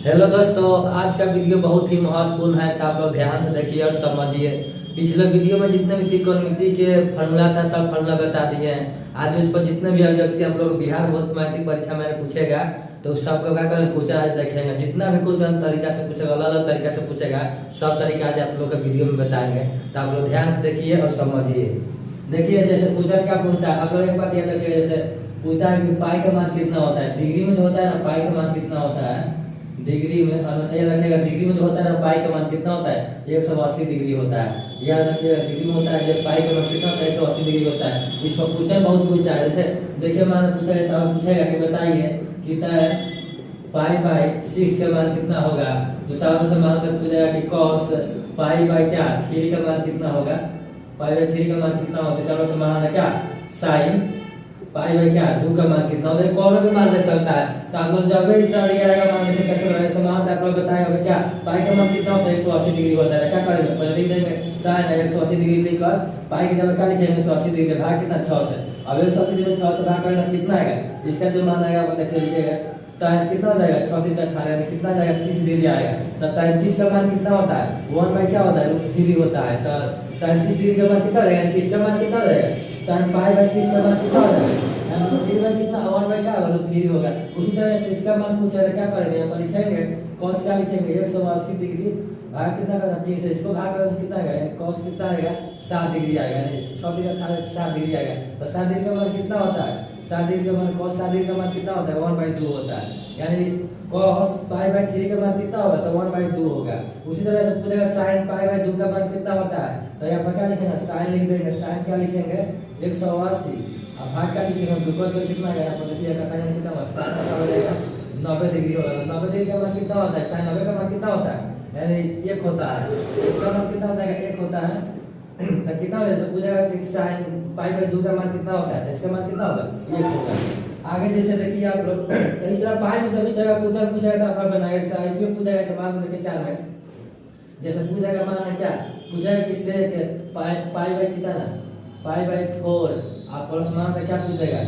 Hello दोस्तों, आज का वीडियो बहुत ही महत्वपूर्ण है तो आप लोग ध्यान से देखिए और समझिए। पिछले वीडियो में जितने भी त्रिकोणमिति के फॉर्मूला था सब फॉर्मूला बता दिए हैं। आज उस पर जितने भी अभ्यर्थी आप लोग बिहार बोर्ड मैट्रिक परीक्षा में पूछेगा तो सबको क्या करें क्वेश्चन आज देखेंगे। जितना भी क्वेश्चन तरीका से पूछेगा, अलग अलग तरीका से पूछेगा, सब तरीका आज आप लोग के वीडियो में बताएंगे। तो आप लोग ध्यान से देखिए और समझिए। देखिए जैसे क्वेश्चन क्या पूछता है, आप लोग एक बात याद रखिए। जैसे पूछता है कि पाई का मान कितना होता है, डिग्री में जो होता है ना पाई का मान कितना होता है, डिग्री में हमेशा याद रखिएगा। डिग्री में जो होता है ना पाई का मान कितना होता है, 180 डिग्री होता है। याद रखिएगा डिग्री में होता है जब पाई का मान कितना होता है, 180 डिग्री होता है। इसको क्वेश्चन बहुत पूछता है। जैसे देखिए मान पूछा है, सवाल पूछेगा कि बताइए कितना है पाई बाई 6 का मान कितना होगा। तो सवाल से मान कर पूछेगा कि कॉस पाई बाई क्या 3 का मान कितना होगा, पाई बाई 3 का मान कितना होता है। सवाल से मान क्या साइन पाई बाई क्या 2 का मान कितना होता है। कौन भी मान दे सकता है। तो आप लोग जब भी स्टार्ट किया मान देखिए कैसे रहेगा समान। आप लोग बताएंगे क्या पाई का मान कितना होता है, 180 डिग्री होता है। क्या करेंगे पहले लिख देंगे दाएं 180 डिग्री लिखकर पाई की जगह क्या लिखेंगे 180 डिग्री का भाग कितना 6 से। अब 180 डिग्री 6 से भाग करेंगे कितना आएगा, इसका जो मान आएगा वो देखिए लिखिएगा। tan कितना हो जाएगा 36 का 18 यानी कितना जाएगा 30 डिग्री आएगा। तो 33 का मान कितना होता है 1 बाई क्या होता है √3 होता है। तो 33 डिग्री का मान कितना रहेगा, यानी इसका मान कितना हो जाएगा tan पाई बाई 6 का मान कितना हो जाएगा, √3 बाई कितना 1 बाई क्या होगा √3 होगा। उसी तरह से इसका मान पूछा क्या करेंगे, यहाँ पर लिखेंगे cos क्या लिखेंगे 180 डिग्री भाग कितना का 3 से। इसको भाग करेंगे कितना आएगा, यानी cos कितना आएगा 7 डिग्री आएगा, यानी 6 डिग्री था 7 डिग्री आएगा। तो 7 डिग्री का मान कितना होता है, 7 डिग्री का मान cos 7 डिग्री का मान कितना होता है 1/2 होता है। यानी cos पाई बाई 3 का मान कितना होगा तो 1/2 होगा। उसी तरह से पूछेगा sin पाई बाई 2 का मान कितना होता है। तो यहाँ पर क्या लिखेंगे sin लिख देंगे। sin क्या लिखेंगे 180 अब भाग क्या लिखेंगे ग्लूकोज में कितना गया, यहाँ पर देखिए कितना होगा sin का हो जाएगा 90 डिग्री होगा। 90 डिग्री का मान कितना होता है, sin 90 का मान कितना होता है यानी 1 होता है। इसका मान कितना होता है 1 होता है। तो कितना हो जाएगा पूछेगा कि sin पाई बाई 2 का मान कितना होता है, तो इसका मान कितना होगा 1 होगा। आगे जैसे देखिए आप लोग तो इस तरह पाई में जब इस तरह पूछा पूछेगा तो आप बनाएगा। इसमें पूछेगा तो मान देखिए 4 है। जैसे पूछेगा मान क्या पूछेगा कि sec पाई बाई कितना ना पाई बाई 4 आप प्लस मान क्या पूछेगा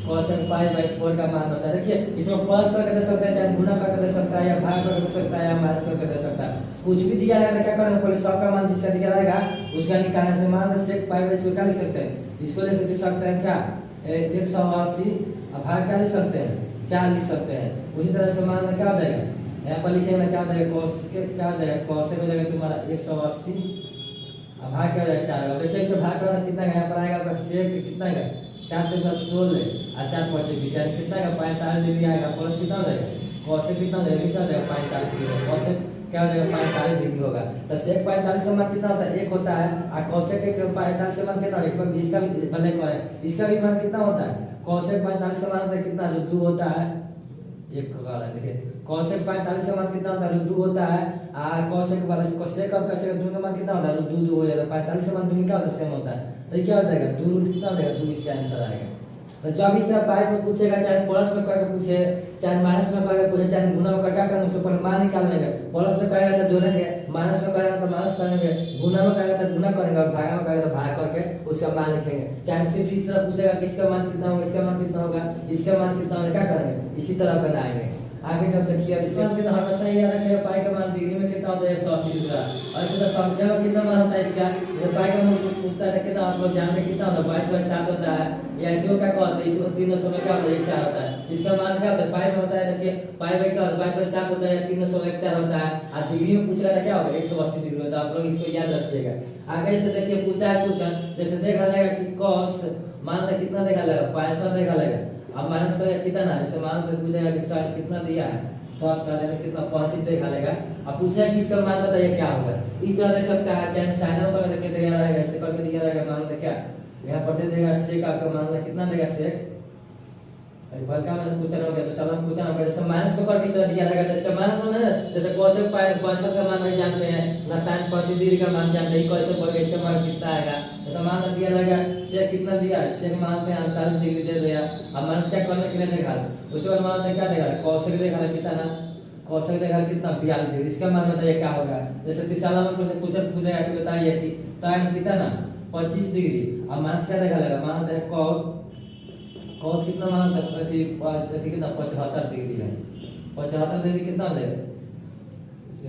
cosec पाई बाई 4 का मान होता है। देखिए इसमें प्लस करके दे सकता है, चाहे गुणा करके दे सकता है, या भाग करके दे सकता है, या माइनस करके दे सकता है। कुछ भी दिया रहेगा क्या करना पहले सब का मान जिसका दिया रहेगा उसका निकालने से मान sec पाई बाई 4 क्या लिख सकते हैं, इसको लिख सकते हैं क्या 180 अब भाग क्या लिख सकते हैं 4 लिख सकते हैं। उसी तरह से मान क्या हो जाएगा यहाँ पर लिखेंगे क्या हो जाएगा cos क्या हो जाएगा cosec हो जाएगा तुम्हारा 180 अब भाग क्या हो जाएगा 4। अब देखिए इसे भाग करना कितना यहाँ पर आएगा आपका sec कितना आएगा 4 से 16 और 4 5 20 यानी कितना आएगा 45 डिग्री आएगा। प्लस कितना हो जाएगा cosec कितना हो जाएगा क्या हो जाएगा 45 डिग्री। cosec क्या हो जाएगा 45 डिग्री होगा। तो sec 45 का मान कितना होता है 1 होता है और cosec के 45 का मान कितना होता है, इसका भी भले करें इसका भी मान कितना होता है cosec 45 का मान होता है कितना √2 होता है। एक देखिए cosec 45 का मान कितना होता है √2 होता है और cosec वाला cosec और cosec दोनों का मान कितना होता है √2 हो जाता है। 45 का मान दोनों क्या होता है सेम होता है। तो क्या हो जाएगा 2 कितना हो जाएगा 2 इसका आंसर आएगा। तो जब इस तरह पाई में पूछेगा चाहे प्लस में करके पूछे चाहे माइनस में करके पूछे चाहे गुणा में क्या करेंगे उसके ऊपर मान निकाल लेंगे। प्लस में करेगा तो जोड़ेंगे, माइनस में करेगा तो माइनस करेंगे, गुणा में करेगा तो गुणा करेंगे और भागा में करेगा तो भाग करके उसका मान लिखेंगे। चाहे सिर्फ इस तरह पूछेगा कि इसका मान कितना होगा इसका मान कितना होगा इसका मान कितना होगा क्या करेंगे इसी तरह बनाएंगे। आगे जब देखिए अब इसका मान कितना हमेशा याद रखिएगा पाई का मान डिग्री में कितना होता है 180 डिग्री और इसी तरह संख्या में कितना मान होता है इसका। जैसे पाई का मान पूछता है कितना आप लोग जानते हैं कितना होता है 22/7 होता है। या इसको क्या कहते हैं इसको 300 में क्या होता है 4 होता है। इसका मान क्या होता है पाई में होता है देखिए पाई बाई क्या होता है 22/7 होता है 300/4 होता है और डिग्री में पूछेगा क्या होगा 180 डिग्री होता है। आप लोग इसको याद रखिएगा। आगे जैसे देखिए पूछता है क्वेश्चन जैसे देखा जाएगा कि cos मान लो कितना देखा जाएगा 500 देखा जाएगा। अब माइनस करेगा कितना जैसे मान लो पूछेगा कि sin कितना दिया है 7 का लेने कितना 35 देखा लेगा। अब पूछेगा कि इसका मान बताइए क्या होगा। इस तरह दे सकता है चाहे sin का देखे दिया रहेगा ऐसे करके दिया रहेगा मान लो क्या यहाँ पर दे देगा sec आपका मान लो कितना देगा sec बल्कि में पूछना हो गया तो सवाल पूछना होगा। जैसे माइनस को करके इस तरह दिया रहेगा तो इसका मान है ना जैसे cosec 65 का मान नहीं जानते हैं ना sin 35 डिग्री का मान जानते हैं कैसे करके इसका मान कितना आएगा। जैसे मान दिया रहेगा sec कितना दिया sec मानते हैं 48 डिग्री दे दिया। अब माइनस क्या करने के लिए देखा उसके बाद मानते क्या देगा cosec देखा कितना ना cosec देखा कितना 42 डिग्री। इसका मान बताइए क्या होगा। जैसे तीसरा नंबर से पूछेगा कि बताइए कि tan कितना ना 25 डिग्री अब माइनस क्या देखा लेगा मानते हैं cos कितना मान कितना 75 डिग्री है 75 डिग्री कितना हो जाएगा,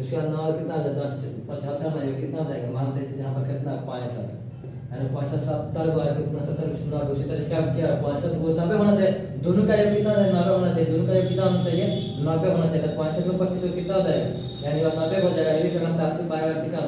इसका 9 कितना हो जाएगा, 10 75 नहीं कितना हो जाएगा, मान लीजिए यहाँ पर कितना 65 यानी 65 70 को कितना 70 90, उसी तरह इसका क्या 65 को 90 होना चाहिए, दोनों का योग कितना 90 होना चाहिए, दोनों का योग कितना होना चाहिए 90 होना चाहिए। 65 को 25 कितना हो जाएगा, यानी 90 हो जाएगा, ये करना 40 का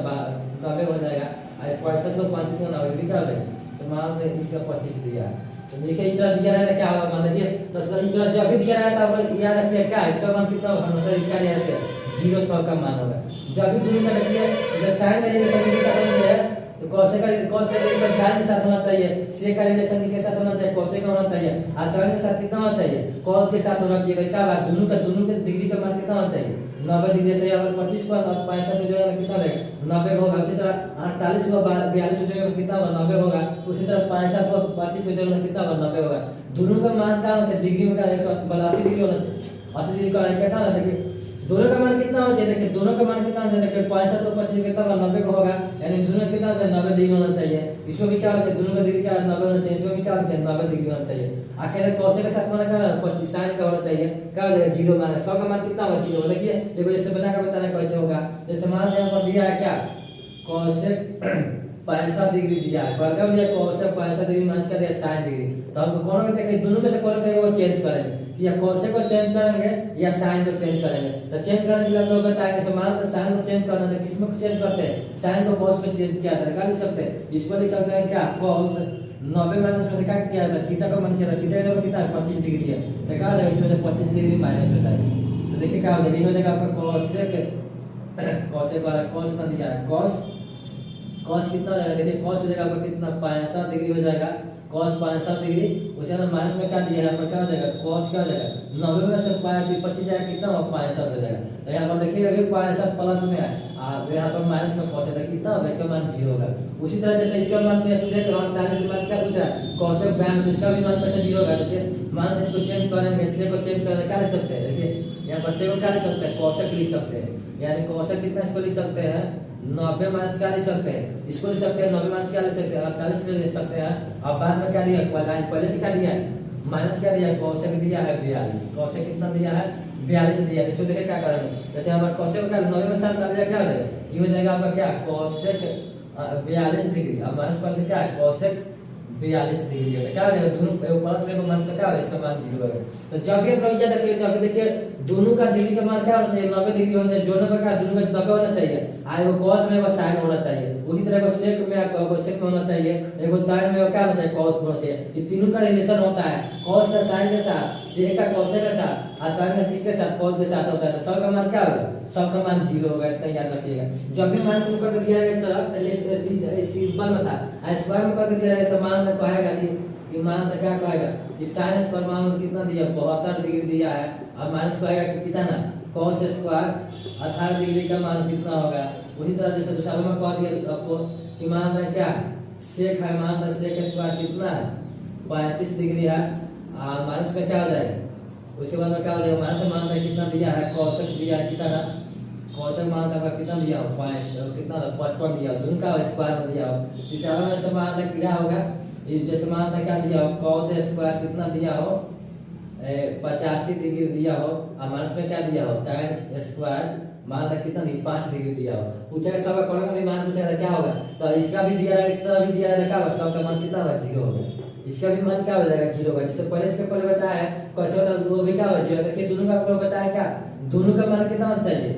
90 हो जाएगा, और 65 को 35 का 90 क्या हो जाएगा, मान लीजिए इसका 25 दिया है। तो देखिए इस तरह दिया रहता है क्या होगा, मान लीजिए तो इस तरह जब भी दिया रहता है याद रखिए क्या इसका मान कितना होगा, हमेशा क्या याद रखिए 0 100 का मान होगा। जब भी दूरी का रखिए जैसे साइन का रिलेशन के साथ होना चाहिए, तो cos का रिलेशन साइन के साथ होना चाहिए, से का रिलेशन किसके साथ होना चाहिए, cos का होना चाहिए, और tan के साथ कितना होना चाहिए, cos के साथ होना चाहिए। क्या होगा, दोनों के डिग्री का मान कितना होना चाहिए 90 डिग्री से, अगर 25 को 65 हो जाएगा कितना रहेगा 90 होगा। उसी तरह 48 को 42 हो जाएगा तो कितना होगा 90 होगा। उसी तरह 65 को 25 हो जाएगा तो कितना होगा 90 होगा। दोनों का मान क्या होना चाहिए, डिग्री में क्या 182 डिग्री होना चाहिए, 80 डिग्री का कितना होगा, देखिए दोनों का मान कितना होना चाहिए, देखिए दोनों का मान कितना होना चाहिए, देखिए 65 को 25 कितना होगा 90 को होगा, यानी दोनों कितना होना चाहिए 90 डिग्री होना चाहिए। इसमें भी क्या होना चाहिए, दोनों का डिग्री क्या 90 होना चाहिए, इसमें भी क्या होना चाहिए 90 डिग्री होना चाहिए। आखिर cos के साथ मान क्या होगा 25 sin का होना चाहिए, क्या हो जाएगा 0 मान 100 का मान कितना होगा 0। देखिए देखो जैसे बना के बताना कैसे होगा, जैसे मान लीजिए हमको दिया है क्या cos 65 डिग्री दिया है, पर कब दिया cos 65 डिग्री माइनस कर दिया sin डिग्री, तो हमको कौन को देखिए दोनों में से कौन को वो चेंज करेंगे, कि या cos को चेंज करेंगे या sin को चेंज करेंगे। तो चेंज करने के लिए हम लोग बताएंगे, तो मान लो sin को चेंज करना है, किसमें को चेंज करते हैं, sin को cos में चेंज किया था, क्या लिख सकते हैं, इसको लिख सकते हैं क्या cos 90 माइनस में से क्या किया था थीटा को माइनस किया था, थीटा का कितना 25 डिग्री है, तो क्या हो जाएगा इसमें से 25 डिग्री माइनस होता है। तो देखिए क्या हो जाएगा, ये हो जाएगा आपका cos वाला cos का दिया है, cos कितना हो जाएगा, देखिए cos हो जाएगा आपका कितना 65 डिग्री हो जाएगा, cos 65 डिग्री, उसे ना माइनस में क्या दिया है पर क्या हो जाएगा cos क्या हो जाएगा 90 में से 25 जाएगा कितना होगा 65 हो जाएगा। तो यहाँ पर देखिए अभी 65 प्लस में है, यहाँ पर माइनस में cos है कितना होगा, इसका मान 0 होगा। उसी तरह जैसे इसका मान में से 48 माइनस क्या पूछ रहा है cos बयान, तो इसका भी मान में से 0 होगा। जैसे मान इसको चेंज करेंगे, से को चेंज करेंगे क्या लिख सकते हैं, देखिए यहाँ पर से को क्या लिख सकते हैं cos लिख सकते हैं, यानी cos कितना इसको लिख सकते हैं 90 माइनस क्या लिख सकते हैं, इसको लिख सकते हैं 90 माइनस क्या लिख सकते हैं 48 में लिख सकते हैं। अब बाद में क्या दिया पहले से क्या दिया है माइनस क्या दिया है cos दिया है 42, cos कितना दिया है 42 दिया है। इसको देखिए क्या करेंगे, जैसे हमारा cos का 90 में 7 डाल दिया क्या हो जाएगा, ये हो जाएगा आपका क्या cos 42 डिग्री, अब माइनस पर से क्या है cos 42 डिग्री है, क्या हो जाएगा दोनों प्लस में माइनस का क्या होगा इसका मान 0 होगा। तो जब भी हम लोग याद रखिए, जब भी देखिए दोनों का डिग्री का मान क्या होना चाहिए 90 डिग्री होना चाहिए, जोड़ने पर क्या दोनों का 90 होना चाहिए, एगो cos में एगो sin होना चाहिए। उसी तरह एगो sec में आपको sec में होना चाहिए, एगो tan में क्या होना चाहिए cos होना चाहिए। ये तीनों का रिलेशन होता है, cos का sin के साथ, sec का cos के साथ, और tan का किसके साथ cos के साथ होता है। तो सब का मान क्या होगा, सब का मान 0 होगा, इतना याद रखिएगा। जब भी माइनस में करके दिया है इस तरह सिंपल में था, स्क्वायर में करके दिया है ऐसा मान तो कहेगा कि मान तो क्या कहेगा कि sin स्क्वायर मान कितना दिया 72 डिग्री दिया है, और माइनस कहेगा कि कितना ना cos स्क्वायर 18 डिग्री का मान कितना होगा। उसी तरह जैसे दूसरा में कह दिया आपको कि मान है क्या सेक है, मान है सेक स्क्वायर कितना है 35 डिग्री है, और माइनस में क्या हो जाएगा, उसके बाद में क्या हो जाएगा माइनस मान है कितना दिया है cos दिया है कितना ना cos मान का कितना दिया हो 5 कितना 55 दिया हो, दोनों का स्क्वायर में दिया हो। तीसरा में ऐसे मान है क्या होगा, ये जैसे मान है क्या दिया हो cos स्क्वायर कितना दिया हो 85 डिग्री दिया हो, और माइनस में क्या दिया हो tan स्क्वायर मान तक कितना 5 डिग्री दिया हो। पूछेगा सब का भी मान पूछेगा क्या होगा, तो इसका भी दिया रहेगा इस तरह भी दिया रहेगा, क्या होगा सब का मान कितना होगा 0 होगा, इसका भी मान क्या हो जाएगा 0 होगा। जैसे पहले इसके पहले बताया है कैसे होता है वो भी क्या होगा 0। देखिए दोनों का आपको बताया क्या, दोनों का मान कितना होना चाहिए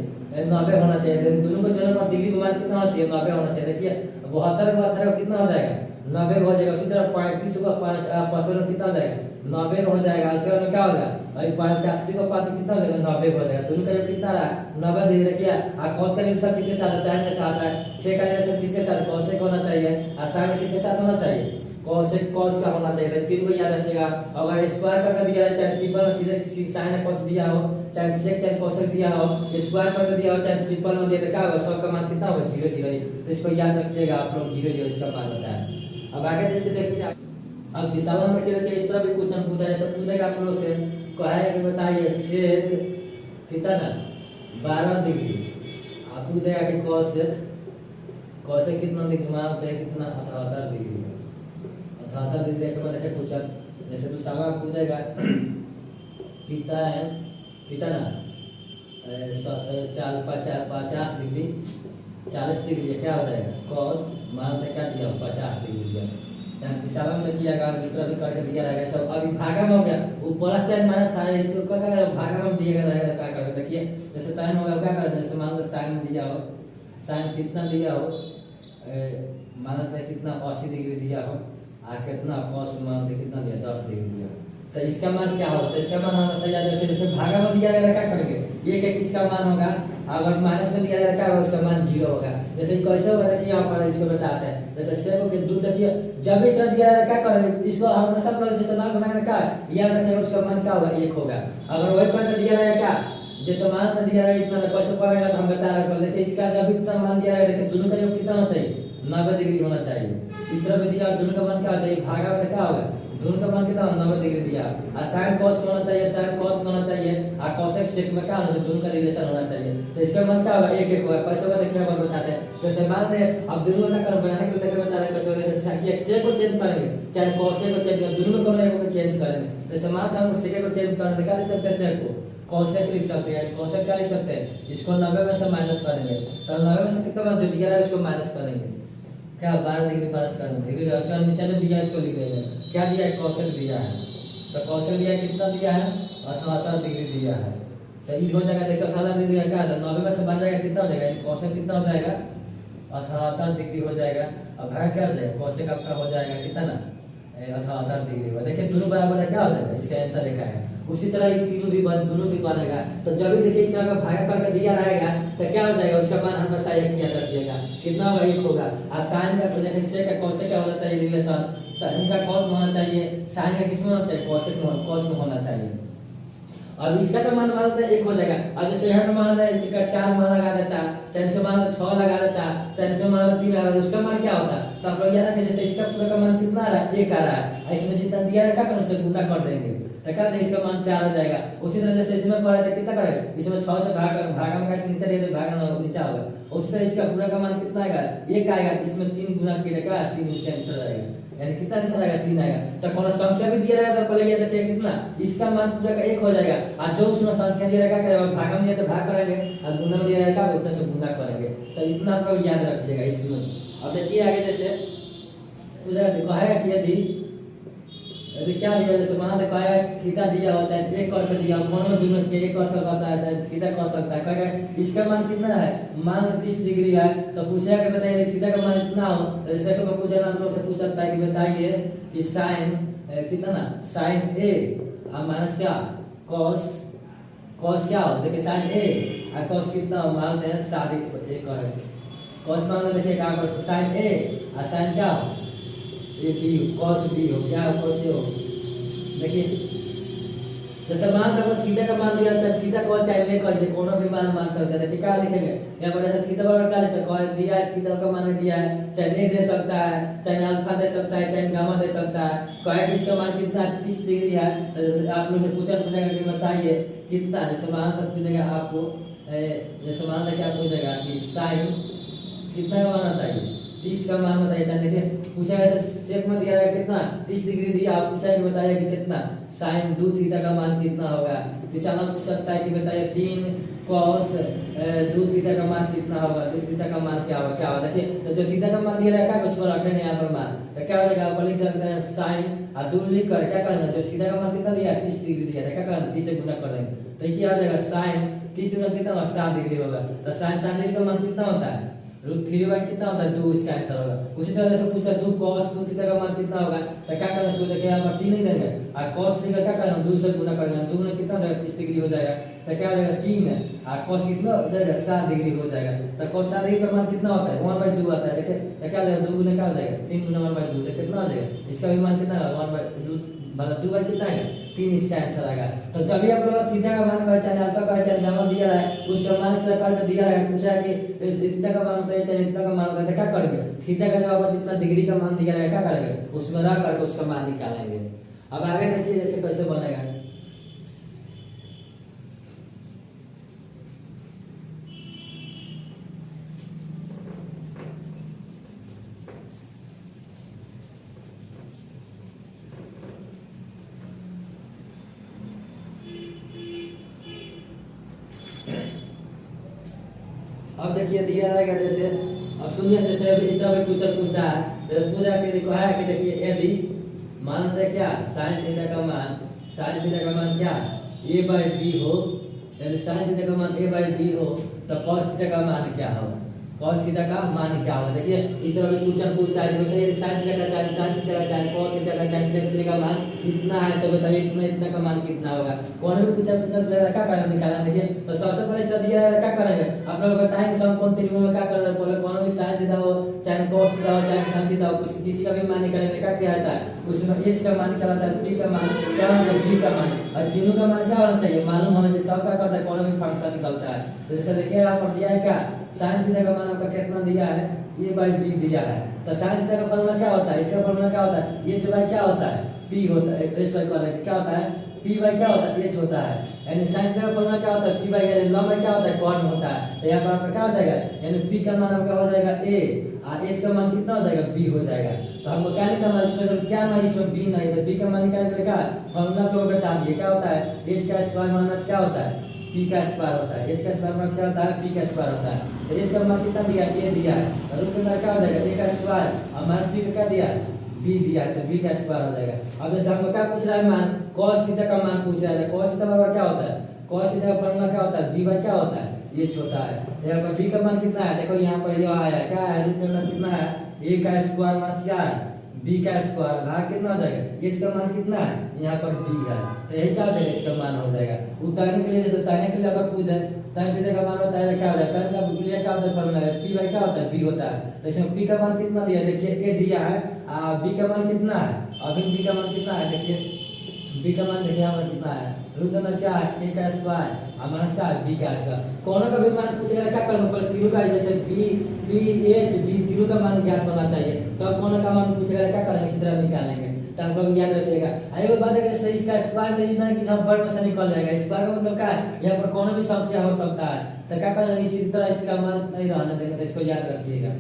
90 होना चाहिए, दोनों को दोनों पर डिग्री मान कितना होना चाहिए 90 होना चाहिए। देखिए 72 को 18 कितना हो जाएगा 90 हो जाएगा। उसी तरह 35 को 55 कितना हो जाएगा 90 हो जाएगा। उसके बाद में क्या होगा भाई 85 को 5 कितना हो जाएगा 90 हो जाएगा। दोनों का जो कितना रहा 90 डिग्री। देखिए cos का रिलेशन किसके साथ है tan के साथ है, sec का रिलेशन किसके साथ cos होना चाहिए, और sin किसके साथ होना चाहिए cos का होना चाहिए। तीन को याद रखिएगा। अगर स्क्वायर करके दिया है चाहे सिंपल में सीधे sin cos दिया हो, चाहे sec चाहे cos दिया हो, स्क्वायर करके दिया हो चाहे सिंपल में दिया तो क्या होगा सबका मान कितना होगा 0 0। तो इसको याद रखिएगा आप लोग 0 0 इसका मान होता है। अब आगे जैसे देखिए अब दिशा में देखिए इस तरह भी क्वेश्चन पूछा है, सब पूछेगा आप लोग से कहा है कि बताइए sec कितना 12 डिग्री, आपको देगा कि cos कितना डिग्री मान होता है कितना 78 डिग्री 78 डिग्री के बाद देखिए पूछा जैसे तो सागा पूछेगा कितना चाल 50 डिग्री 40 डिग्री है, क्या हो जाएगा कॉस मान तो क्या दिया 50 डिग्री दिया। चाहे दिशा में किया गया इस तरह भी करके दिया रहेगा सब। अभी भागा में हो गया वो प्लस टाइम माइनस था, इसको क्या करेगा भागा में दिया गया रहेगा, क्या करेगा देखिए जैसे टाइम होगा क्या करेंगे, जैसे मान लो साइन में दिया हो, साइन कितना दिया हो मान लो कितना 80 डिग्री दिया हो, कितना कॉस में मान लो कितना दिया 10 डिग्री दिया, तो इसका मान क्या होगा, तो इसका मान हमें सही आ जाएगा। फिर भागा में दिया रहेगा क्या करेंगे, एक एक इसका मान होगा, अगर माइनस में दिया रहेगा क्या होगा उसका मान 0 होगा। जैसे कैसे होगा देखिए यहाँ पर इसको बताते हैं, जैसे सेव के दूध देखिए जब इस तरह दिया रहेगा क्या करेंगे, इसको हमेशा जैसे नाम बनाएगा क्या याद रखिएगा उसका मान क्या होगा 1 होगा। अगर वही पॉइंट दिया रहेगा क्या जैसे मान तो दिया रहेगा इतना कैसे पड़ेगा तो हम बता रहे हैं, देखिए इसका जब इतना मान दिया रहेगा देखिए दोनों का योग कितना होना चाहिए 90 डिग्री होना चाहिए। इस तरह दिया दोनों का मान क्या होता है भागा में क्या होगा दोनों का मान कितना 90 डिग्री दिया, और साइन कॉस में होना चाहिए, tan कॉस में होना चाहिए, और कोसेक सेक में क्या होना चाहिए दोनों का रिलेशन होना चाहिए। तो इसका मान क्या होगा 1 होगा। कैसे होगा देखिए हम बताते हैं, जैसे मान लें अब दोनों का कर बनाने के लिए बता रहे हैं कैसे होगा, जैसे सेक को चेंज करेंगे चाहे कोसेक को चेंज करेंगे दोनों को एक को चेंज करेंगे। जैसे मान हम सेक को चेंज करेंगे क्या लिख सकते हैं सेक को कोसेक लिख सकते हैं, कोसेक क्या लिख सकते हैं इसको 90 में से माइनस करेंगे, तो 90 में से कितना मान जो दिया है उसको माइनस करेंगे क्या 12 डिग्री माइनस करेंगे, डिग्री नीचे जो दिया है इसको लिख देंगे क्या दिया है कौशल दिया है, तो कौशल दिया कितना दिया है 78 डिग्री दिया है। तो इस हो जाएगा देखिए 78 डिग्री क्या है 90 में से बन जाएगा कितना हो जाएगा कौशल कितना हो जाएगा 78 डिग्री हो जाएगा। अब भाग क्या हो जाएगा कौशल आपका हो जाएगा कितना ना 78 डिग्री हुआ। देखिए दोनों बराबर है क्या हो जाएगा इसका आंसर लिखा है। उसी तरह ये तीनों भी दोनों भी बनेगा, तो जब भी देखिए इस तरह का भागा करके दिया रहेगा तो क्या हो जाएगा उसका मान हमेशा 1 याद रखिएगा कितना होगा 1 होगा। और साइन का जैसे से का कौशल क्या होना चाहिए रिलेशन, तो इनका कौन होना चाहिए साइन का किसमें होना चाहिए कौश में होना चाहिए। अब इसका तो मान मानता है 1 हो जाएगा। अब जैसे यहाँ पे मान रहा इसका 4 मान लगा देता, चाहे से मान 6 लगा देता, चाहे से मान 3 लगा देता, उसका मान क्या होता, तो आप लोग याद रखें जैसे इसका पूरा का मान कितना आ रहा है 1 आ रहा है, इसमें जितना दिया है क्या करें उससे गुना कर देंगे तो क्या इसका मान 4 हो जाएगा। उसी तरह जैसे इसमें करे तो कितना करेगा इसमें 6 से भागा में कैसे नीचे रहेगा भागा नीचा होगा, उसी तरह इसका पूरा का मान कितना आएगा 1 आएगा, इसमें 3 गुना किया 3 इसका आंसर आएगा, यानी कितना आंसर आएगा 3 आएगा। तो कौन संख्या भी दिया रहेगा तो पहले ये देखिए कितना इसका मान पूरा का 1 हो जाएगा, और जो उसमें संख्या दिया रहेगा क्या भागा में दिया तो भाग करेंगे और गुना में दिया रहेगा उतना से गुना करेंगे। तो इतना आप लोग याद रखिएगा इसमें। अब देखिए आगे जैसे पूरा कहेगा कि यदि क्या दिया जैसे मान दिखाया थीटा दिया हो चाहे 1 करके दिया हो कोनो दोनों के 1 कर सकता है चाहे थीटा कर सकता है, कहेगा इसका मान कितना है मान 30 डिग्री है, तो पूछेगा कि बताइए थीटा का मान कितना हो, तो जैसे कि मैं पूछा आप लोग से पूछ सकता है कि बताइए कि साइन कितना ना साइन ए और माइनस क्या कॉस कॉस क्या हो, देखिए साइन ए और कॉस कितना हो मानते हैं 7 कॉस मान लो देखिए क्या साइन ए और साइन क्या हो ये बी कॉस बी हो क्या कॉस ए हो। देखिए जैसे मान लो थीटा का मान दिया चाहे थीटा को चाहे ले कर कोनो भी मान सकते हैं। देखिए क्या लिखेंगे यहाँ पर ऐसा थीटा बराबर क्या लिख सकते हैं दिया है थीटा का मान दिया है चाहे ए दे सकता है चाहे अल्फा दे सकता है चाहे गामा दे सकता है, कहे कि इसका मान कितना 30 डिग्री है, तो आप लोग से पूछेगा कि बताइए कितना, जैसे मान तक पूछेगा आपको जैसे मान तक क्या पूछेगा कि साइन कितना का मान बताइए 30 का मान बताइए। चाहे देखिए पूछेगा सेक में दिया रहेगा कितना 30 डिग्री दिया, आप पूछा कि बताइए कि कितना साइन 2 थीटा का मान कितना होगा। तीसरा नाम पूछ सकता है कि बताइए 3 कॉस 2 थीटा का मान कितना होगा, 2 थीटा का मान क्या होगा देखिए तो जो थीटा का मान दिया रहेगा उसको रखेंगे यहाँ पर मान, तो क्या हो जाएगा आप लिख सकते हैं साइन और 2 लिख कर क्या करना जो थीटा का मान कितना दिया 30 डिग्री दिया है क्या करना 30 से गुना कर देंगे, तो क्या हो जाएगा साइन 30 गुना कितना होगा 7 डिग्री होगा। तो साइन 7 डिग्री का मान कितना होता है √3 कितना होता है 2, इसका आंसर होगा। उसी तरह से पूछा 2 cos 2 थीटा का मान कितना होगा, तो क्या करना है देखिए यहाँ पर 3 नहीं देंगे और cos 3 का क्या करना 2 से गुना करेंगे, 2 गुना कितना हो जाएगा 30 डिग्री हो जाएगा, तो क्या हो जाएगा 3 है और cos कितना हो जाएगा 7 डिग्री हो जाएगा। तो cos 7 डिग्री का मान कितना होता है 1/2 आता है। देखिए तो क्या हो जाएगा 2 गुना क्या हो जाएगा 3 गुना 1/2, तो कितना हो जाएगा इसका भी मान कितना होगा 1/2 मतलब 2 बाई कितना है 3, इसका आंसर आएगा। तो जब भी आप लोग थीटा का मान चाहे अल्फा का चाहे गामा दिया है उसका मान इस प्रकार का दिया है, पूछा है कि इतना का मान होता है चाहे इतना का मान होता है, तो क्या करेंगे थीटा का जवाब जितना डिग्री का मान दिया है क्या करेंगे उसमें रख करके उसका मान निकालेंगे। अब आगे देखिए जैसे कैसे बनेगा। अब देखिए दिया रहेगा जैसे, अब सुनिए जैसे अभी इतना भी क्वेश्चन पूछता है, जैसे पूछा कि देखो है कि देखिए यदि मान लेते हैं क्या साइन थीटा का मान, साइन थीटा का मान क्या ए बाई बी हो, यदि साइन थीटा का मान ए बाई बी हो तो कॉस थीटा का मान क्या होगा, कॉस थीटा का मान क्या होगा। देखिए इस तरह भी क्वेश्चन पूछता है, बताइए साइन थीटा का चाहे tan थीटा का चाहे cos थीटा का चाहे sec थीटा का मान इतना है, तो बताइए इतना इतना का मान कितना होगा। कौन भी क्वेश्चन क्या करना निकालना। देखिए तो सबसे पहले इसका दिया है क्या करेंगे, आप लोग बताएंगे समकोण त्रिभुज में क्या करना, बोले कौन भी साइन थीटा हो चाहे cos थीटा हो चाहे tan थीटा हो, किसी का भी मान निकालने का क्या आता है, उसमें h का मान निकालता है, b का मान क्या होता है, b का मान, और तीनों का मान क्या होना चाहिए, मालूम होना चाहिए, तब क्या करता है कौन भी फंक्शन निकलता है। तो जैसे देखिए यहाँ पर दिया है क्या साइन थीटा का मान आपका कितना दिया है a बाई बी दिया है, तो साइन थीटा का फॉर्मूला क्या होता है, इसका फॉर्मूला क्या होता है h बाई क्या होता है p होता है, h बाई क्या होता है p बाई क्या होता है h होता है, यानी साइन थीटा का फॉर्मूला क्या होता है p बाई, यानी लंबाई क्या होता है कॉर्ड होता है। तो यहाँ पर आपका क्या हो जाएगा, यानी p का मान आपका हो जाएगा a और h का मान कितना हो जाएगा b हो जाएगा। तो हमको क्या निकालना है, इसमें क्या नहीं, इसमें b नहीं है, तो b का मान निकालने के लिए क्या फॉर्मूला आपको बता दिए क्या होता है, h का स्क्वायर माइनस क्या होता है p का स्क्वायर होता है, h का स्क्वायर माइनस क्या होता है p का स्क्वायर होता है। तो h का मान कितना दिया a दिया है, और रूट के अंदर क्या हो जाएगा a का स्क्वायर और माइनस b का क्या दिया है b दिया है, तो b का स्क्वायर हो जाएगा। अब जैसे हमको क्या पूछ रहा है मान, cos थीटा का मान पूछ रहा है, cos थीटा बराबर क्या होता है, cos थीटा का फॉर्मूला क्या होता है b बाई क्या होता है ये छोटा है। तो यहाँ पर b का मान कितना है, देखो यहाँ पर ये आया क्या है, रूट के अंदर कितना है a का स्क्वायर माइनस क्या है b का स्क्वायर, भाग कितना हो जाएगा, इसका मान कितना है यहाँ पर b है, तो यही क्या हो जाएगा इसका मान हो जाएगा। उतारने के लिए जैसे उतारने के लिए अगर पूछ है tan थीटा का मान बताया क्या हो जाएगा, tan का लिए क्या होता है फॉर्मूला है p बाई क्या होता है b होता है। तो इसमें p का मान कितना दिया, देखिए a दिया है, b का मान कितना है, अभी b का मान कितना है, देखिए b का मान देखिए यहाँ पर कितना है, रूट अंदर क्या है a का स्क्वायर और माइनस का b का स्क्वायर। कौन का भी मान पूछेगा क्या करना पड़ेगा, तीनों का जैसे b h b तीनों का मान ज्ञात होना चाहिए, तो अब कौन का मान पूछेगा क्या करेंगे इसी तरह निकालेंगे, तो आप लोग याद रखिएगा। एक बात है कि इसका स्क्वायर तो इतना है कि जब वर्ग में से निकल जाएगा, स्क्वायर का मतलब क्या है यहाँ पर कौन भी संख्या हो सकता है, तो क्या करेंगे इसी तरह इसका मान नहीं रहने देंगे, तो इसको याद रखिएगा।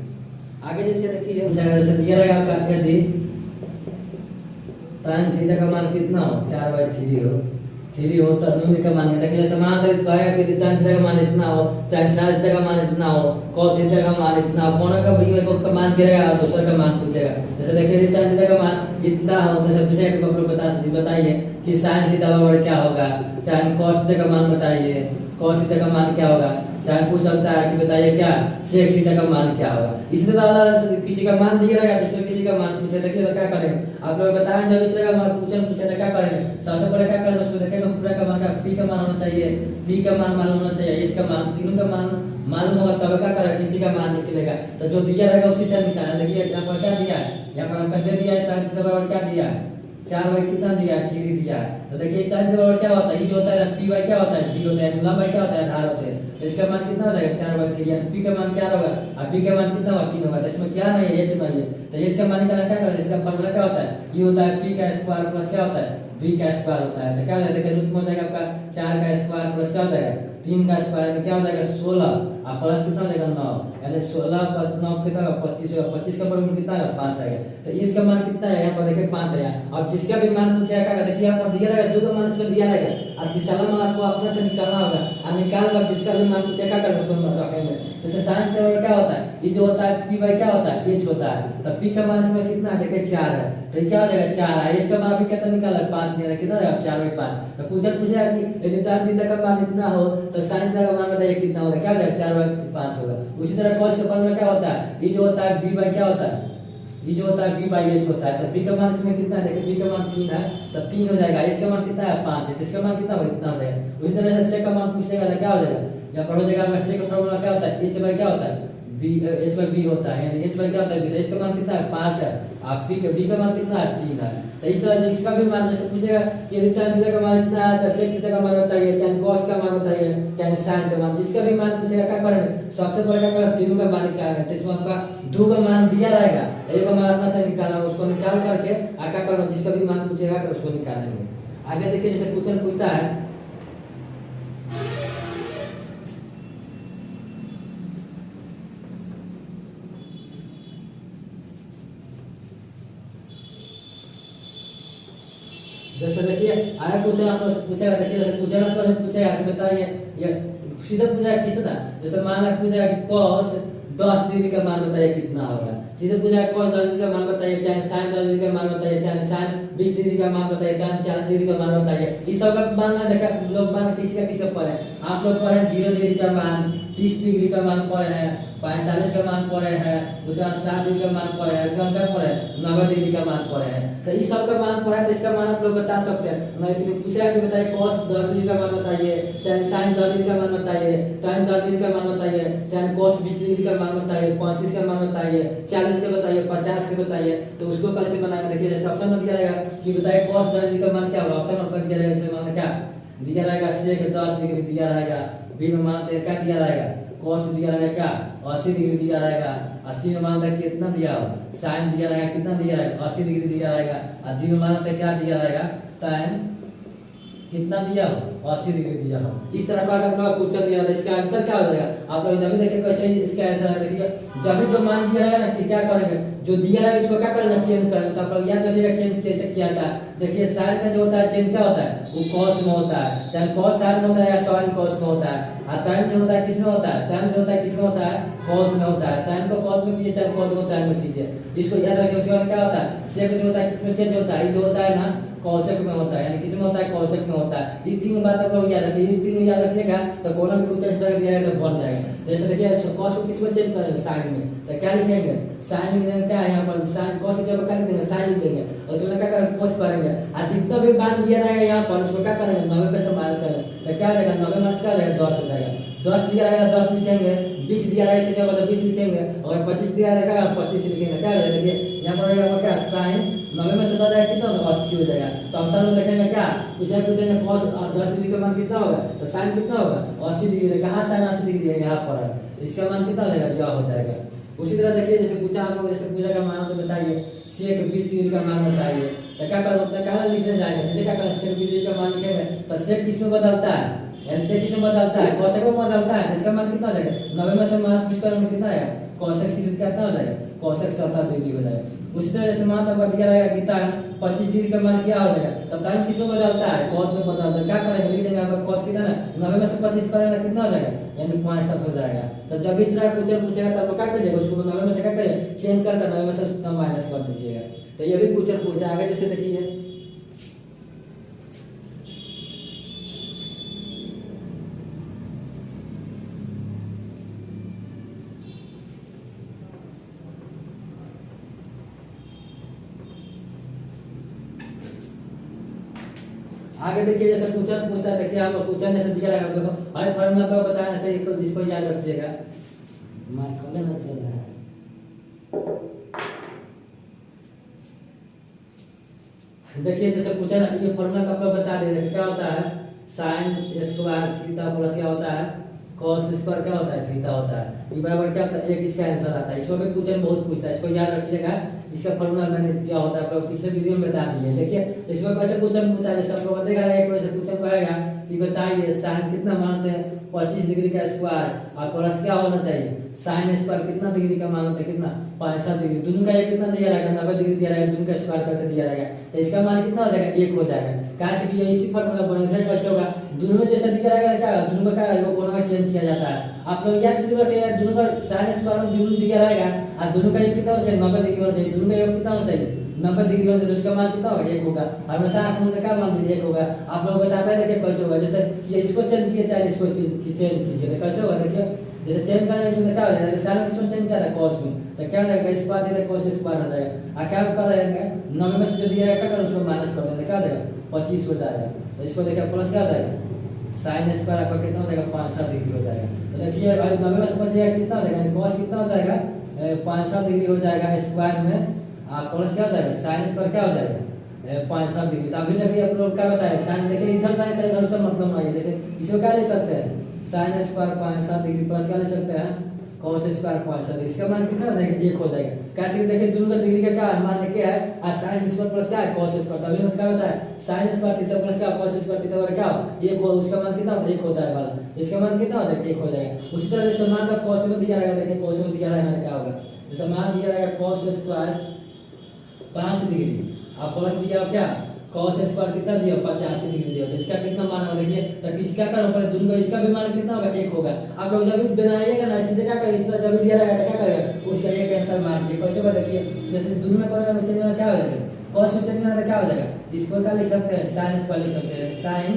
आगे जैसे देखिए जैसे दिया रहेगा आपका यदि tan थीटा का मान कितना हो 4/3 हो, 3 हो तो न्यूमरिक का मान देखिए समांतरित कहेगा कि tan थीटा का मान इतना हो चाहे sin थीटा का मान इतना हो cos थीटा का मान इतना हो, कौन का भी को मान दिया और दूसरा का मान पूछेगा। जैसे देखिए tan थीटा का मान इतना हो तो पूछेगा कि आप बताइए कि sin थीटा बराबर क्या होगा, चाहे cos थीटा का मान बताइए, cos थीटा का मान क्या होगा, चाहे पूछ सकता है कि बताइए क्या sec थीटा का मान क्या होगा। इसी तरह किसी का मान दिया रहेगा दूसरे किसी का मान पूछे, देखिए तो क्या करेंगे आप लोग बताएं, जब इस तरह का मान पूछे तो क्या करेंगे, सबसे पहले क्या करेंगे उसमें देखेंगे पूरा का मान का p का मान होना चाहिए, p का मान मालूम होना चाहिए, h का मान, तीनों का मान मालूम होगा तब क्या करेगा किसी का मान निकलेगा, तो जो दिया रहेगा उसी से निकालना। देखिए यहाँ पर क्या दिया है, यहाँ पर हमका दे दिया है tan थीटा बराबर क्या दिया है 4/3 कितना दिया है 3 दिया है। तो देखिए tan थीटा बराबर क्या होता है, ये जो होता है p बाई क्या होता है b होता है, लंबाई क्या होता है आधार होते हैं, तो इसका मान कितना हो जाएगा 4/3, यानी p का मान 4 होगा और b का मान कितना होगा 3 होगा। तो इसमें क्या नहीं है h नहीं है, तो h का मान निकालना क्या करें, इसका फॉर्मूला क्या होता है, ये होता है p का स्क्वायर प्लस क्या होता है b का स्क्वायर होता है। तो क्या हो जाएगा देखिए रूट में हो जाएगा आपका 4 का स्क्वायर प्लस क्या हो जाएगा 3 का स्क्वायर में क्या हो जाएगा 16 और प्लस कितना हो जाएगा 9, यानी 16 + 9 कितना होगा 25 होगा, 25 का वर्गमूल कितना है 5 आएगा। तो इसका मान कितना है यहाँ पर देखिए 5 है। अब जिसका भी मान पूछेगा क्या देखिए यहाँ पर दिया रहेगा, 2 का मान इसमें दिया रहेगा और तीसरा मान आपको अपने से निकालना होगा और निकाल कर जिसका भी मान पूछेगा क्या करेंगे उसको रखेंगे। जैसे साइन थीटा क्या होता है, ये जो होता है p बाई क्या होता है h होता है, तो p का मान इसमें कितना है देखिए 4 है, तो क्या हो जाएगा 4 है, h का मान अभी कितना निकाला है 5 निकाला, कितना है 4/5। तो पूछा पूछेगा कि यदि tan थीटा का मान इतना हो तो sin थीटा का मान बताइए कितना होगा, क्या हो जाएगा 4/5 होगा। उसी तरह cos का फॉर्मूला क्या होता है, ये जो होता है b बाई क्या होता है, ये जो होता है b बाई h होता है, तो b का मान इसमें कितना है देखिए b का मान 3 है तो 3 हो जाएगा, h का मान कितना है 5 है, तो इसका मान कितना होगा इतना हो जाएगा। उसी तरह से sec का मान पूछेगा तो क्या हो जाएगा, यहाँ पर हो जाएगा आपका sec का फॉर्मूला क्या होता है h बाई क्या होता है h बाई b होता है, यानी h बाई क्या होता है b, तो इसका मान कितना है 5 है और b का मान कितना है 3 है। तो इस तरह से इसका भी मान जैसे पूछेगा कि यदि tan थीटा का मान इतना है तो sec थीटा का मान बताइए, चाहे cos का मान बताइए, चाहे sin का मान, जिसका भी मान पूछेगा क्या करेंगे सबसे पहले क्या करेंगे तीनों का मान निकालेंगे। तो इसमें आपका 2 का मान दिया रहेगा, एक का मान अपना से निकालना, उसको निकाल करके क्या करो जिसका भी मान पूछेगा उसको निकालेंगे। आगे देखिए जैसे क्वेश्चन पूछता है जैसे देखिए आगे क्वेश्चन आपको पूछेगा, देखिए जैसे क्वेश्चन आपको पूछेगा कि बताइए ये सीधे पूछा किसका, जैसे मान ला पूछा कि cos 10 डिग्री का मान बताइए कितना होगा, सीधे पूछा cos 10 डिग्री का मान बताइए, चाहे sin 10 डिग्री का मान बताइए, चाहे sin 20 डिग्री का मान बताइए, चाहे 40 डिग्री का मान बताइए। इस सब का मान ना देखा लोग मान किसका पढ़े, आप लोग पढ़े 0 डिग्री का मान, 30 डिग्री का मान पढ़े हैं, 45 का मान पढ़े हैं, उसके बाद 60 डिग्री का मान पढ़े हैं, उसके बाद क्या पढ़े 90 डिग्री का मान पढ़े हैं। तो इस सब का मान पढ़े तो इसका मान आप लोग बता सकते हैं। नहीं पूछा कि बताइए cos 10 डिग्री का मान बताइए, चाहे sin 10 डिग्री का मान बताइए, tan 10 डिग्री का मान बताइए, चाहे cos 20 डिग्री का मान बताइए, 35 का मान बताइए, 40 का बताइए, 50 का बताइए। तो उसको कैसे बनाएंगे, देखिए जैसे ऑप्शन में दिया रहेगा कि बताइए cos 10 डिग्री का मान क्या होगा, ऑप्शन में दिया रहेगा जैसे मान क्या दिया रहेगा sec 10 डिग्री दिया रहेगा, बी में मान से क्या दिया रहेगा cos दिया रहेगा क्या 80 डिग्री दिया रहेगा, 80 में मान देखिए कितना दिया हो, sin दिया रहेगा कितना दिया रहेगा 80 डिग्री दिया रहेगा, और डी में मान क्या दिया रहेगा tan कितना दिया हो 80 डिग्री दिया हो। इस तरह का अगर क्वेश्चन दिया तो इसका आंसर क्या हो जाएगा, आप लोग जब भी देखिए कैसे इसका आंसर है। देखिए जब भी जो मान दिया रहेगा ना कि क्या करेंगे, जो दिया रहेगा उसको क्या करेंगे चेंज करेंगे। तो आप लोग याद रखिएगा चेंज कैसे किया था। देखिए sin का जो होता है चेंज क्या होता है वो cos में होता है, चाहे cos sin में होता है या sin cos में होता है। और tan जो होता है किस में होता है, tan जो होता है किस में होता है cos में होता है। tan को cos में कीजिए चाहे cos को tan में कीजिए, इसको याद रखिए। उसके बाद क्या होता है sec जो होता है किस में चेंज होता है, ये जो होता है ना कौशिक में होता है, यानी किस में होता है कौशिक में होता है। ये तीन बात आप लोग याद रखिए, ये तीनों याद रखिएगा तो कॉलम में कुछ तरह दिया है तो बन जाएगा। जैसे देखिए cos को किस में चेंज करेंगे साइन में, तो क्या लिखेंगे साइन लिख देंगे, क्या है यहाँ पर साइन cos की जगह क्या लिख देंगे साइन लिख देंगे, और उसमें क्या करेंगे cos करेंगे। और जितना भी मान दिया रहेगा यहाँ पर उसको क्या करेंगे 90 पे से माइनस करेंगे, तो क्या हो जाएगा 90 माइनस क्या हो जाएगा 10 हो जाएगा। 10 दिया रहेगा 10 लिखेंगे, 20 दिया रहेगा इसके जगह 20 लिखेंगे, और 25 दिया रहेगा 25 लिखेंगे। क्या हो जाएगा देखिए यहाँ पर रहेगा क्या साइन 90 में से बता जाएगा कितना होगा 80 हो जाएगा। तो ऑप्शन में देखेंगे क्या पूछा पूछेंगे cos 10 डिग्री का मान कितना होगा, तो sin कितना होगा 80 डिग्री। कहाँ sin 80 डिग्री है यहाँ पर है, तो इसका मान कितना हो जाएगा यह हो जाएगा। उसी तरह देखिए जैसे पूछा आप लोग जैसे पूछा का मान तो बताइए sec 20 डिग्री का मान बताइए, तो क्या करो तो कहाँ लिखने जाएंगे सीधे क्या करें sec 20 डिग्री का मान लिखेंगे। तो sec किस में बदलता है, यानी sec किस में बदलता है cosec में बदलता है, तो इसका मान कितना हो जाएगा 90 में से माइनस 20 करेंगे कितना आएगा cosec कितना हो जाएगा cosec 70 डिग्री हो जाएगा। उसी तरह से मान आपका दिया रहेगा कि tan 25 डिग्री का मान क्या हो जाएगा, तो tan किस में बदलता है cos में बदलता है। क्या करेंगे लिख देंगे आपका cos कितना है 90 में से 25 करेंगे कितना हो जाएगा यानी 65 हो जाएगा। तो जब इस तरह क्वेश्चन पूछेगा तब क्या करिएगा उसको 90 में से क्या करिए चेंज करके 90 में से माइनस कर दीजिएगा। तो ये भी क्वेश्चन पूछा आगे जैसे देखिए आगे देखिए जैसे क्वेश्चन पूछता है। देखिए आप क्वेश्चन जैसे दिया रहेगा देखो हर फॉर्मूला पर बताया ऐसे इसको याद रखिएगा। मैं कलर ना चल रहा है देखिए जैसे क्वेश्चन ये फॉर्मूला का आपको बता दे क्या होता है sin स्क्वायर थीटा प्लस क्या होता है cos स्क्वायर क्या होता है थीटा होता है, ये बराबर क्या होता है एक इसका आंसर आता है। इसको भी क्वेश्चन बहुत पूछता है, इसको याद रखिएगा। इसका फॉर्मूला मैंने दिया होता है आप लोग पिछले वीडियो में बता दिए। देखिए इसमें कैसे क्वेश्चन पूछता है जैसे आप लोग देखा एक वैसे क्वेश्चन कहेगा कि बताइए sin कितना मानते हैं 25 डिग्री का स्क्वायर और प्लस क्या होना चाहिए sin स्क्वायर कितना डिग्री का मान होता है कितना 65 डिग्री। दोनों का एक कितना दिया रहेगा 90 डिग्री दिया रहेगा, दोनों का स्क्वायर करके दिया रहेगा, तो इसका मान कितना हो जाएगा 1 हो जाएगा। कहा से कि ये इसी फॉर्मूला बनेगा कैसे होगा दोनों में जैसा दिया रहेगा क्या दोनों में क्या वो कोनों का चेंज किया जाता है। आप लोग याद से रखिएगा दोनों का sin स्क्वायर में दोनों दिया रहेगा और दोनों का एक कितना होना चाहिए 90 डिग्री होना चाहिए, दोनों का एक कितना होना चाहिए 90 डिग्री होना चाहिए, उसका मान कितना होगा 1 होगा। हमेशा आप लोगों ने क्या मान दीजिए 1 होगा। आप लोग बताते हैं देखिए कैसे होगा जैसे कि इसको चेंज किए चाहे इसको चेंज कीजिए कैसे होगा। देखिए जैसे चेंज करने इसमें क्या हो जाएगा साइन किसमें चेंज कर रहा है cos में, तो क्या हो जाएगा स्क्वायर दे cos स्क्वायर हो जाएगा। और क्या कर रहे हैं 90 में से जो दिया है क्या करें उसको माइनस कर देंगे क्या हो जाएगा 25 हो जाएगा। तो इसको देखिए प्लस क्या हो जाएगा साइन स्क्वायर आपका कितना हो जाएगा 65 डिग्री हो जाएगा। तो देखिए 90 में से 25 कितना हो जाएगा cos कितना हो जाएगा 65 डिग्री हो जाएगा स्क्वायर में, और प्लस क्या हो जाएगा साइन स्क्वायर क्या हो जाएगा 65 डिग्री। तो अभी देखिए आप लोग क्या बताए साइन देखिए इधर का इधर से मतलब नहीं है, जैसे इसको क्या ले सकते हैं साइन स्क्वायर 65 डिग्री प्लस क्या ले सकते हैं cos स्क्वायर 65 डिग्री, इसका मान कितना हो जाएगा 1 हो जाएगा। कैसे देखिए दोनों का डिग्री का क्या मान क्या है और साइन स्क्वायर प्लस क्या है cos स्क्वायर। तभी मतलब क्या होता है साइन स्क्वायर थीटा प्लस क्या cos स्क्वायर थीटा और क्या 1 हो, उसका मान कितना होता है 1 होता है वाला, इसका मान कितना हो जाएगा 1 हो जाएगा। उसी तरह जैसे मान का cos में दिया रहेगा देखिए cos में दिया रहेगा क्या होगा जैसे मान दिया रहेगा cos स्क्वायर 5 डिग्री और प्लस दिया क्या cos स्क्वायर कितना दिया 85 डिग्री दिया, तो इसका कितना मान होगा देखिए। तो किसी क्या करना पड़ेगा, दोनों का इसका भी मान कितना होगा 1 होगा। आप लोग जब भी बनाइएगा ना सीधे क्या करेंगे, इस तरह जब भी दिया रहेगा तो क्या करेगा उसका एक आंसर मार दिए। कैसे होगा देखिए, जैसे दोनों में करेंगे तो चेंज होगा क्या हो जाएगा, cos में चेंज होगा तो क्या हो जाएगा, इसको क्या लिख सकते हैं sin स्क्वायर लिख सकते हैं। sin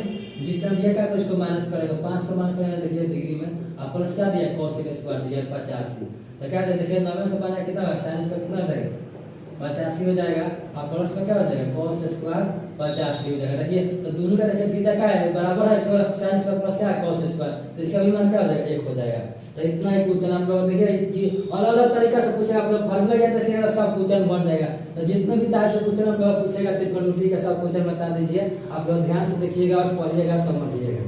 जितना दिया क्या उसको माइनस करेगा, 5 को माइनस करेगा देखिए डिग्री में, और प्लस क्या दिया cos स्क्वायर दिया 85। तो क्या देखिए 90 से 5 कितना होगा, sin स्क्वायर कितना हो जाएगा 85 हो जाएगा, और प्लस में क्या हो जाएगा cos स्क्वायर 85 हो जाएगा। देखिए तो दोनों का देखिए थीटा क्या है बराबर है, स्क्वायर sin स्क्वायर प्लस क्या है cos स्क्वायर, तो इसका भी मान क्या हो जाएगा 1 हो जाएगा। तो इतना ही क्वेश्चन हम लोग देखिए अलग अलग तरीका से पूछेगा, आप लोग फार्मूला ज्ञात रखिएगा सब क्वेश्चन बन जाएगा। तो जितने भी टाइप से क्वेश्चन हम लोग पूछेगा त्रिकोणमिति का सब क्वेश्चन बता दीजिए, आप लोग ध्यान से देखिएगा और पढ़िएगा समझिएगा।